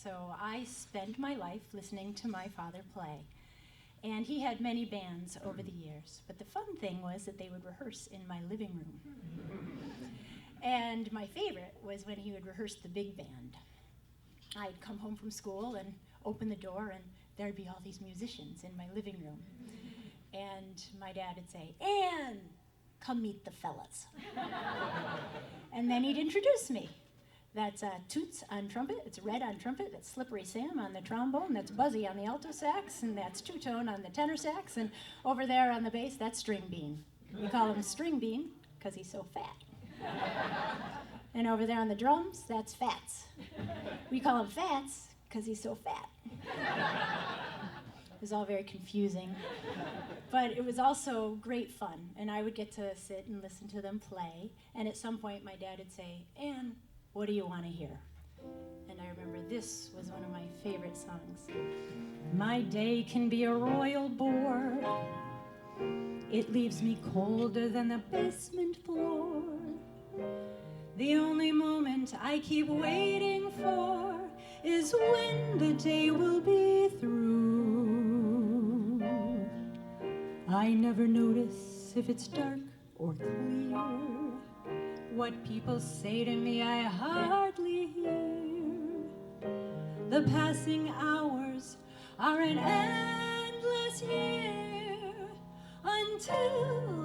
So I spent my life listening to my father play. And he had many bands over the years. But the fun thing was that they would rehearse in my living room. And my favorite was when he would rehearse the big band. I'd come home from school and open the door, and there'd be all these musicians in my living room. And my dad would say, "Ann, come meet the fellas." And then he'd introduce me. That's Toots on trumpet, it's Red on trumpet, that's Slippery Sam on the trombone, that's Buzzy on the alto sax, and that's Two-Tone on the tenor sax, and over there on the bass, that's String Bean. We call him String Bean because he's so fat. And over there on the drums, that's Fats. We call him Fats because he's so fat. It was all very confusing, but it was also great fun, and I would get to sit and listen to them play, and at some point my dad would say, "Ann, what do you want to hear?" And I remember this was one of my favorite songs. My day can be a royal bore. It leaves me colder than the basement floor. The only moment I keep waiting for is when the day will be through. I never notice if it's dark or clear. What people say to me I hardly hear. The passing hours are an endless year until